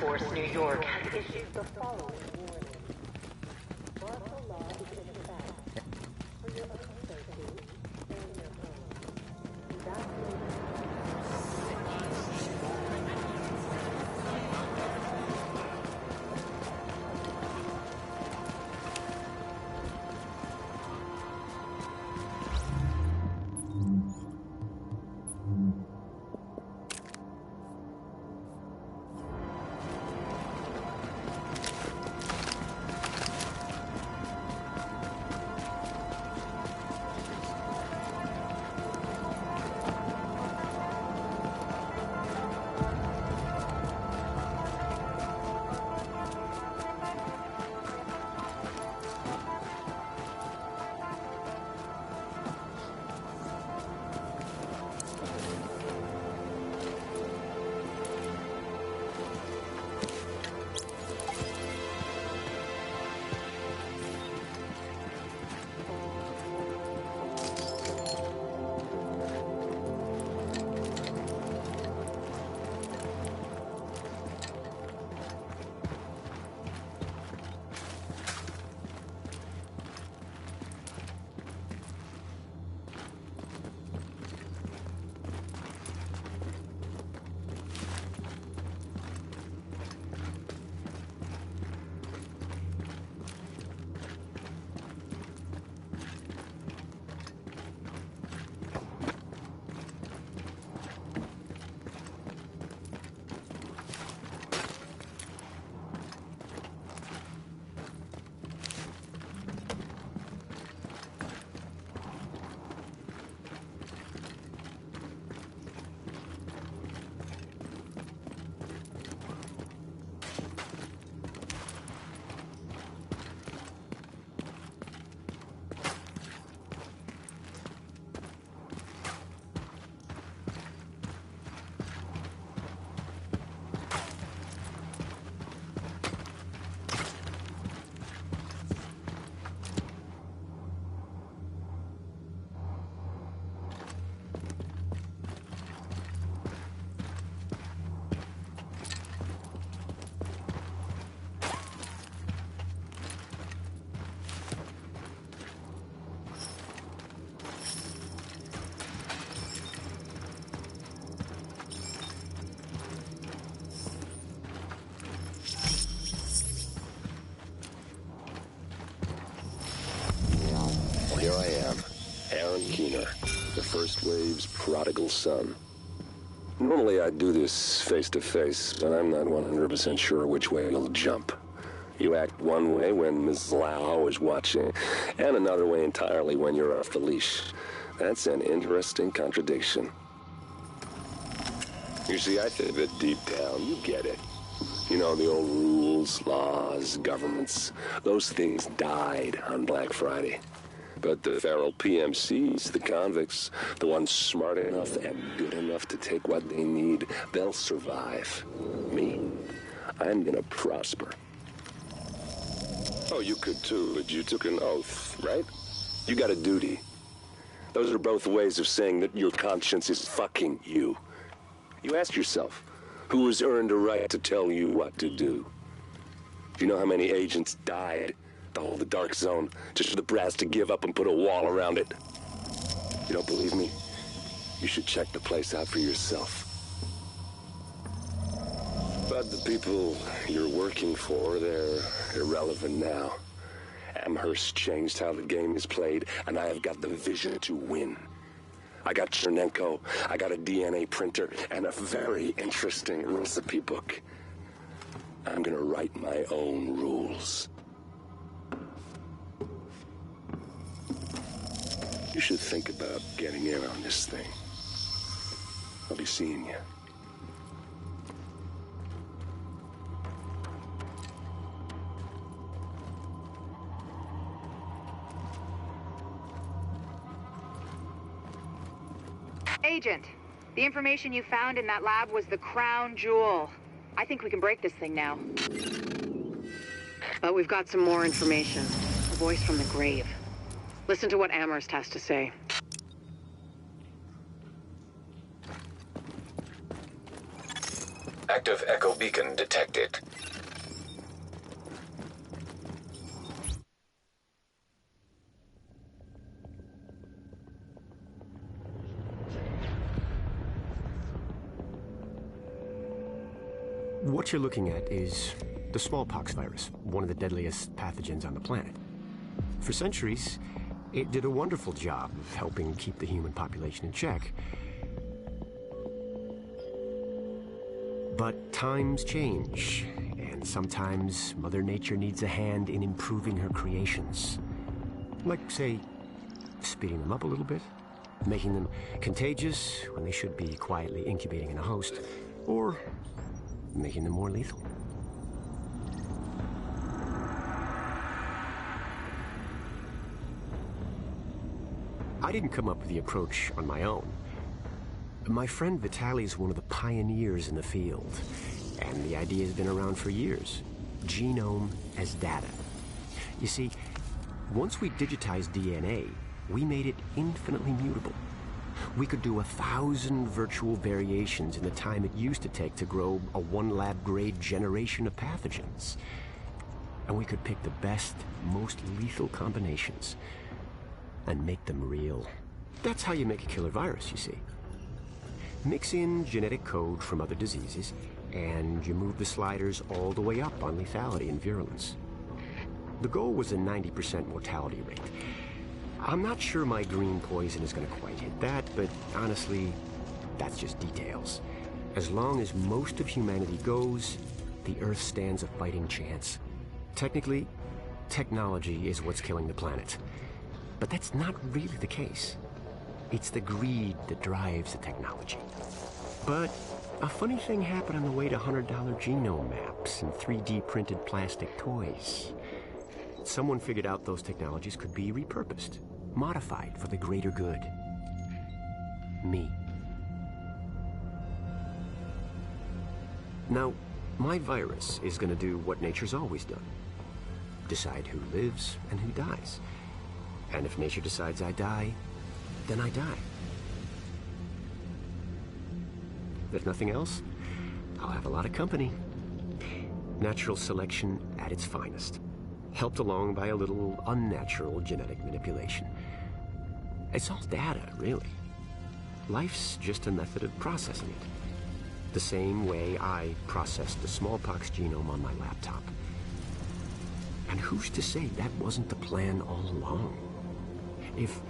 Force New York has issued the following warning. Martial law is in effect. For your own safety, stay in your home. Evacuate. Here I am, Aaron Keener, the First Wave's prodigal son. Normally I'd do this face-to-face, but I'm not 100% sure which way you'll jump. You act one way when Ms. Lau is watching, and another way entirely when you're off the leash. That's an interesting contradiction. You see, I think that deep down, you get it. You know, the old rules, laws, governments, those things died on Black Friday. But the feral PMCs, the convicts, the ones smart enough and good enough to take what they need, they'll survive. Me, I'm gonna prosper. Oh, you could too, but you took an oath, right? You got a duty. Those are both ways of saying that your conscience is fucking you. You ask yourself, who has earned a right to tell you what to do? Do you know how many agents died to hold the Dark Zone, just for the brass to give up and put a wall around it? You don't believe me? You should check the place out for yourself. But the people you're working for, they're irrelevant now. Amherst changed how the game is played, and I have got the vision to win. I got Chernenko, I got a DNA printer, and a very interesting recipe book. I'm gonna write my own rules. You should think about getting in on this thing. I'll be seeing you. Agent, the information you found in that lab was the crown jewel. I think we can break this thing now. But we've got some more information. A voice from the grave. Listen to what Amherst has to say. Active active echo beacon detected. What you're looking at is the smallpox virus, one of the deadliest pathogens on the planet. For centuries, it did a wonderful job of helping keep the human population in check. But times change, and sometimes Mother Nature needs a hand in improving her creations. Like, say, speeding them up a little bit, making them contagious when they should be quietly incubating in a host, or making them more lethal. I didn't come up with the approach on my own. My friend Vitaly is one of the pioneers in the field, and the idea has been around for years. Genome as data. You see, once we digitized DNA, we made it infinitely mutable. We could do 1,000 virtual variations in the time it used to take to grow a 1 lab-grade generation of pathogens. And we could pick the best, most lethal combinations and make them real. That's how you make a killer virus, you see. Mix in genetic code from other diseases, and you move the sliders all the way up on lethality and virulence. The goal was a 90% mortality rate. I'm not sure my green poison is going to quite hit that, but honestly, that's just details. As long as most of humanity goes, the Earth stands a fighting chance. Technically, technology is what's killing the planet. But that's not really the case. It's the greed that drives the technology. But a funny thing happened on the way to $100 genome maps and 3D printed plastic toys. Someone figured out those technologies could be repurposed, modified for the greater good. Me. Now, my virus is going to do what nature's always done. Decide who lives and who dies. And if nature decides I die, then I die. If nothing else, I'll have a lot of company. Natural selection at its finest, helped along by a little unnatural genetic manipulation. It's all data, really. Life's just a method of processing it. The same way I processed the smallpox genome on my laptop. And who's to say that wasn't the plan all along? If,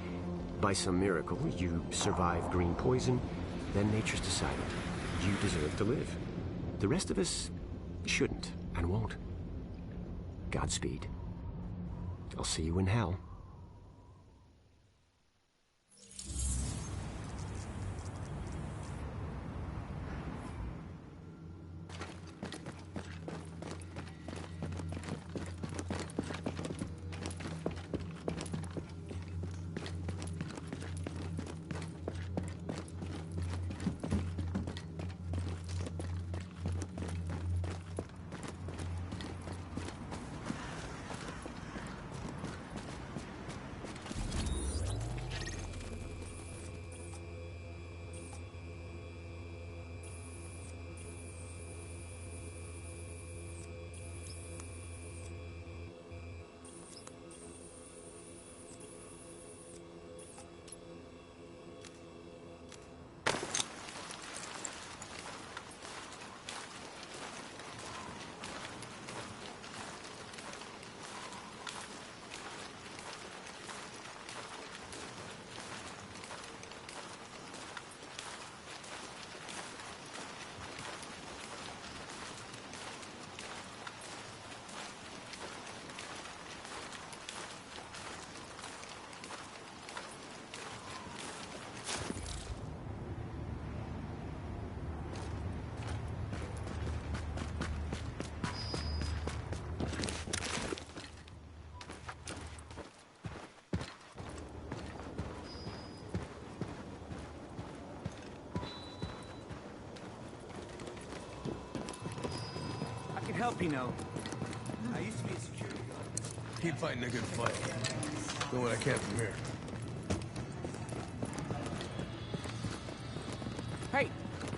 by some miracle, you survive green poison, then nature's decided you deserve to live. The rest of us shouldn't and won't. Godspeed. I'll see you in hell. Help, you know. I used to be a security guard. Keep fighting a good fight. Doing what I can from here. Hey,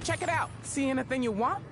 check it out. See anything you want?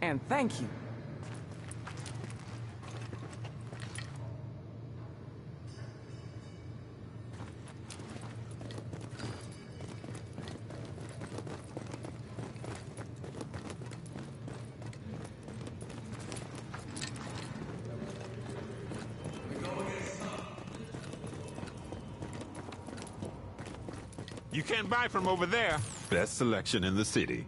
And thank you. You can't buy from over there. Best selection in the city.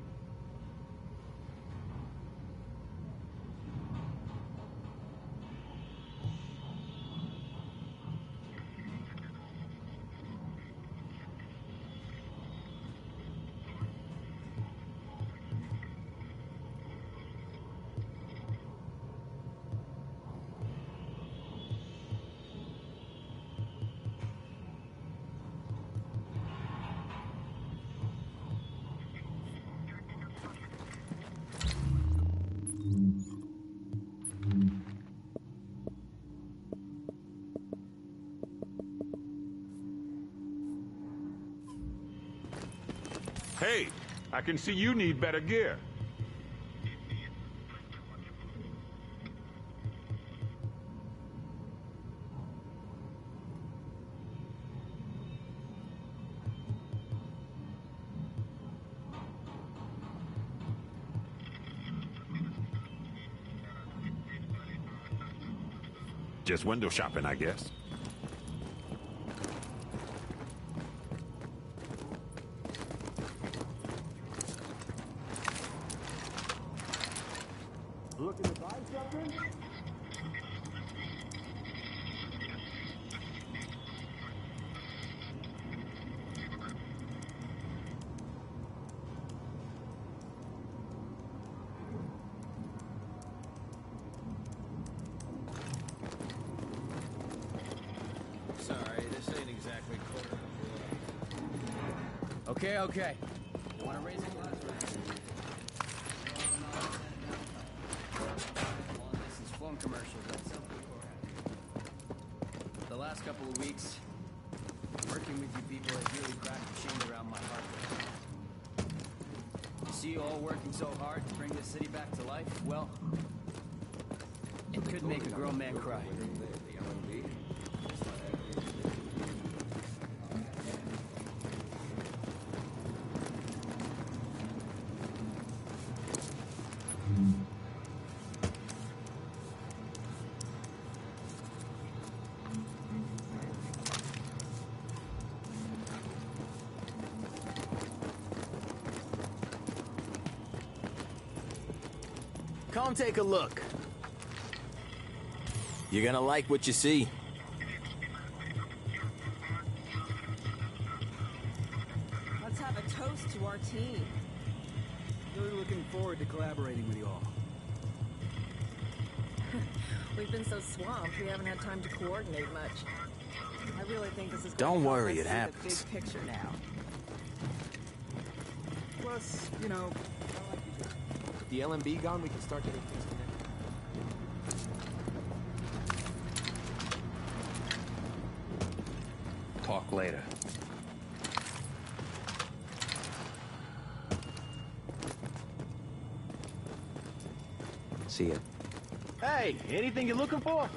Hey, I can see you need better gear. Just window shopping, I guess. Looking to buy something? Sorry, this ain't exactly quarter. Okay, okay. Want to raise a glass? This is phone commercials. The last couple of weeks, working with you people has really cracked the chain around my heart. To see you all working so hard to bring this city back to life, well, it could make a grown man cry. Come take a look. You're gonna like what you see. Let's have a toast to our team. Really looking forward to collaborating with you all. We've been so swamped, we haven't had time to coordinate much. I really think this is Don't going to help worry, us it see happens. the big picture now. Plus, you know, with the LMB gone, we can start getting things connected. Talk later. See ya. Hey, anything you're looking for?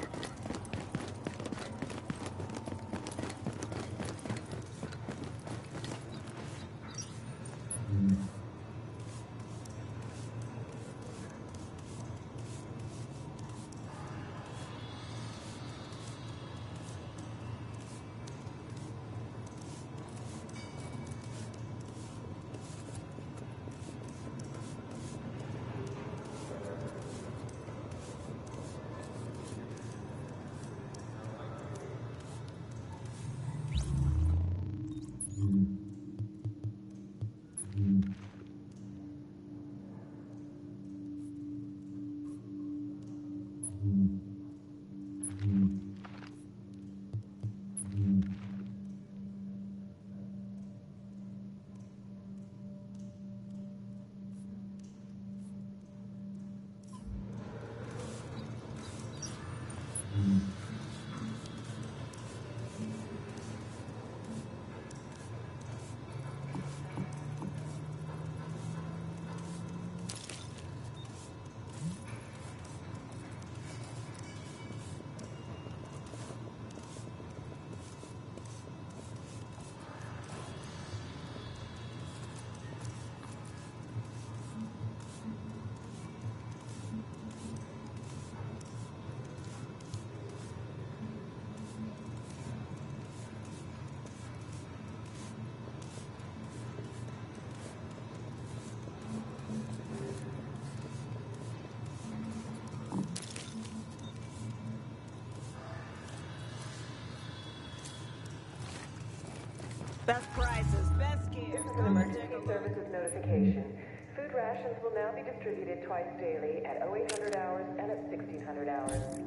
Best prices, best gear. This is an emergency services notification. Food rations will now be distributed twice daily at 0800 hours and at 1600 hours.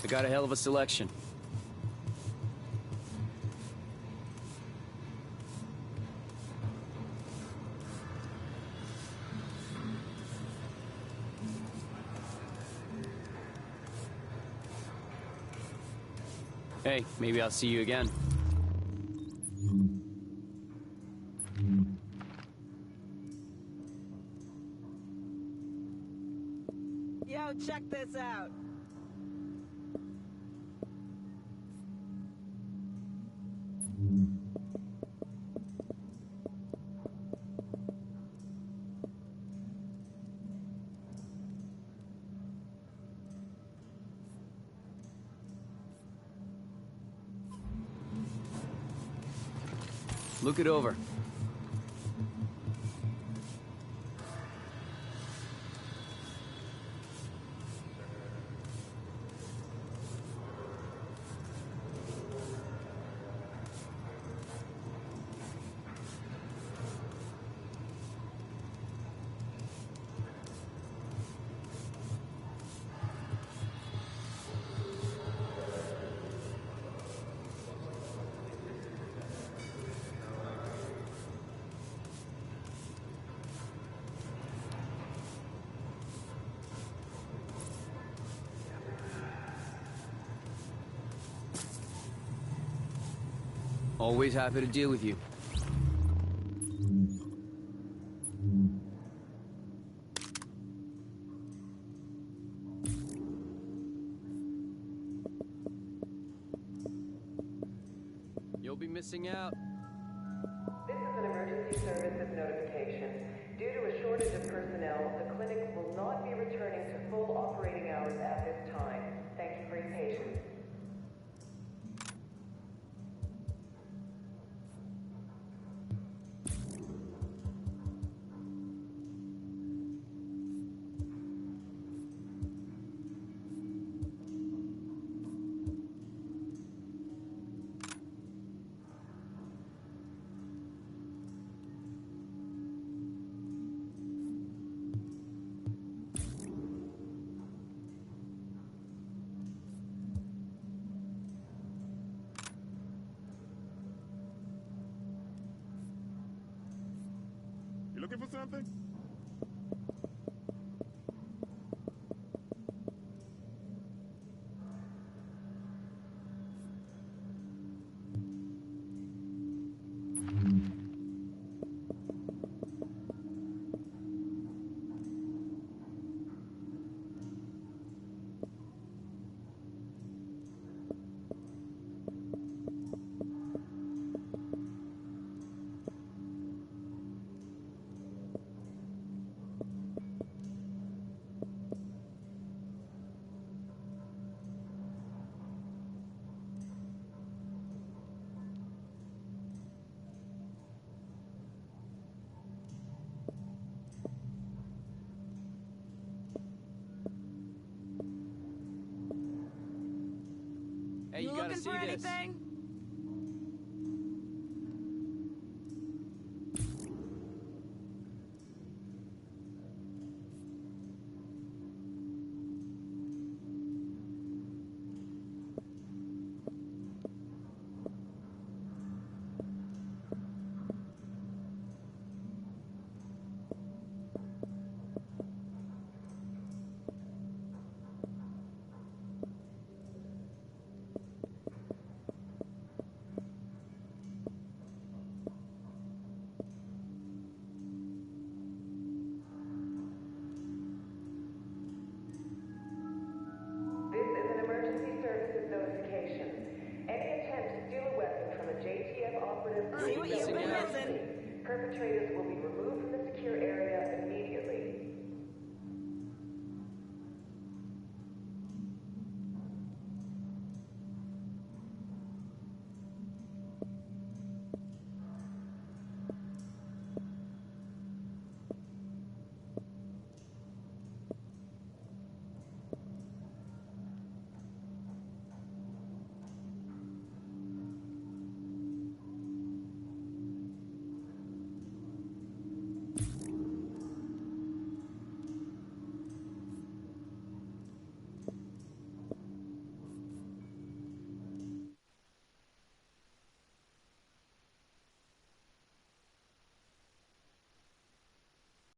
I got a hell of a selection. Hey, maybe I'll see you again. Yo, check this out. Look it over. Always happy to deal with you. You'll be missing out. This is an emergency services notification. Due to a shortage of personnel, the clinic will not be returning to full operating hours at this time. Thank you for your patience. You looking for something? Hey, you gotta looking see for this. anything? Perpetrators will be removed